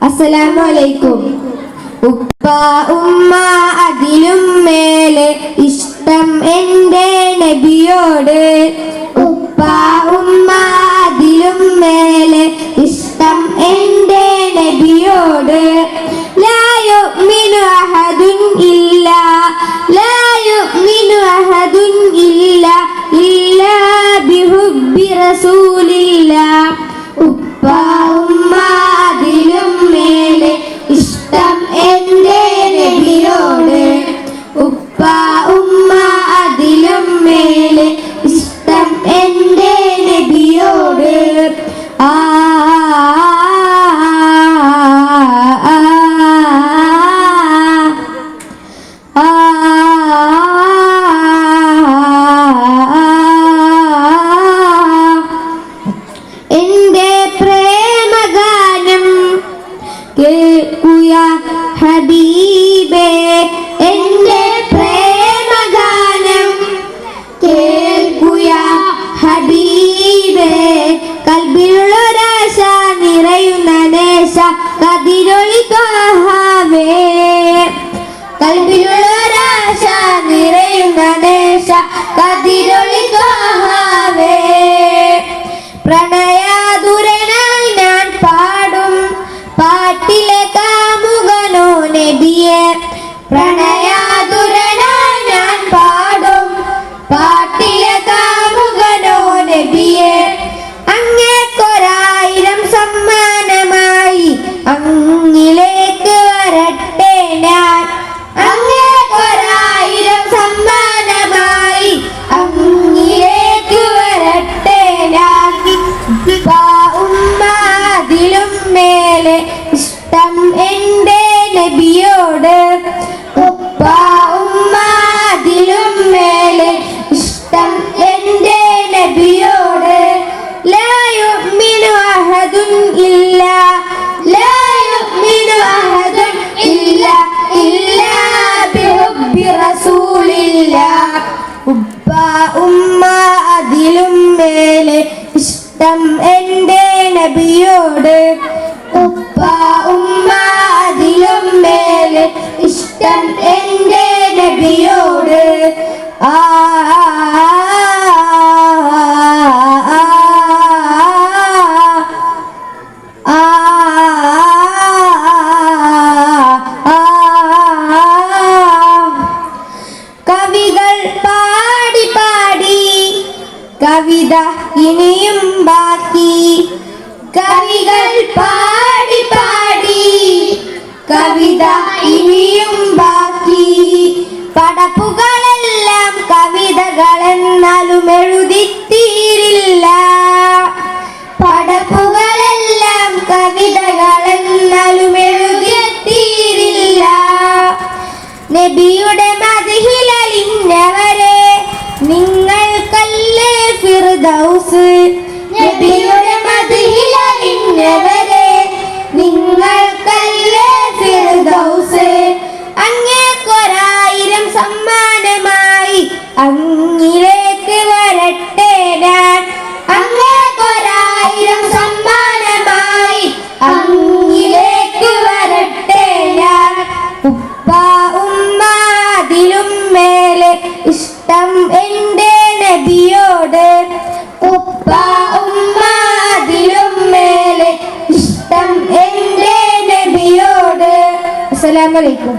അസ്സലാമു അലൈക്കും. ഉപ്പ ഉമ്മ അതിലും മേലെ ഇഷ്ടം എൻ്റെ നബിയോട്. ഉപ്പ ഉമ്മ അതിലും മേലെ ഇഷ്ടം എൻ്റെ നബിയോട്. ലാ യുഅ്മിനു അഹദുൻ ഇല്ലാ ലാ യുഅ്മിനു അഹദുൻ ഇല്ലാ ഇല്ലാ ബിഹുബ്ബി റസൂലില്ലാ. ഉപ്പ ഉമ്മ അതിലും മേലെ ഇഷ്ടം എൻ്റെ നബിയോട്. ഉപ്പ ഉമ്മ അതിലും മേലെ ഇഷ്ടം എൻ്റെ നബിയോട്. ആ എൻ്റെ പ്രേമഗാനം കേൾക്കുക ഹബീബേ. എൻ്റെ പ്രേമഗാനം കേൾക്കുക ഹബീബേ. കൽബിലുള്ളൊരാശ നിറയുന്ന നേശ കതിരൊളി ത്വഹാവേ. കൽബിലുള്ളൊരാശ നിറയുന്ന നേശ കതിരൊളി ത്വഹാവേ. പ്രണയാതുരനായി ഞാൻ പാടും പാട്ടിലെ കാമുകനോ നബിയെ. പ്രണയാതുരനായി ഞാൻ പാടും പാട്ടിലെ കാമുകനോ നബിയെ. അങ്ങേക്കൊരായിരം സമ്മാനമായി അങ്ങിലേക്ക് വരട്ടെ ഞാൻ. അങ്ങേക്കൊരായിരം സമ്മാനമായി അങ്ങിലേക്ക് വരട്ടെ ഞാൻ. ഉപ്പ ഉമ്മ അതിലും മേലെ ഇഷ്ടം എൻ്റെ നബിയോട്. ഉപ്പ ഉമ്മ അതിലും മേലെ ഇഷ്ടം എൻ്റെ നബിയോട്. ലാ യുഅ്മിനു അഹദുൻ ഇല്ലാ ലാ യുഅ്മിനു അഹദുൻ ഇല്ലാ ഇല്ലാ ബിഹുബ്ബി റസൂലില്ലാ. ഉപ്പ ഉമ്മ അതിലും മേലെ ഇഷ്ടം എൻ്റെ നബിയോട്. ഉപ്പ ഉമ്മ അതിലും മേലെ ഇഷ്ടം എൻ്റെ നബിയോട്. ആ കവികൾ പാടി പാടി കവിത ഇനിയും ബാക്കി. കവികൾ പാടി പാടി കവിത ഇനിയും ബാക്കി. പടപ്പുകളെല്ലാം കവിതകളെന്നാലും എഴുതിത്തീരില്ല. പടപ്പുകളെല്ലാം കവിതകളെന്നാലും എഴുതിത്തീരില്ല. നബിയുടെ മദ്ഹിൽ അലിഞ്ഞവരെ നിങ്ങൾക്കല്ലേ ഫിർദൗസ്. നബിയുടെ മദ്ഹിൽ അലിഞ്ഞവരെ നിങ്ങൾക്കല്ലേ ഫിർദൗസ്. അങ്ങേക്കൊരായിരം സമ്മാനമായി അങ്ങിലേക്ക് വരട്ടെ ഞാൻ. അങ്ങേക്കൊരായിരം സമ്മാനമായി അങ്ങിലേക്ക് വരട്ടെ ഞാൻ. ഉപ്പ ഉമ്മ അതിലും മേലെ ഇഷ്ടം എൻ്റെ നബിയോട്. ഉപ്പ ഉമ്മ അതിലും മേലെ ഇഷ്ടം എൻ്റെ നബിയോട്. അസ്സലാമു അലൈക്കും.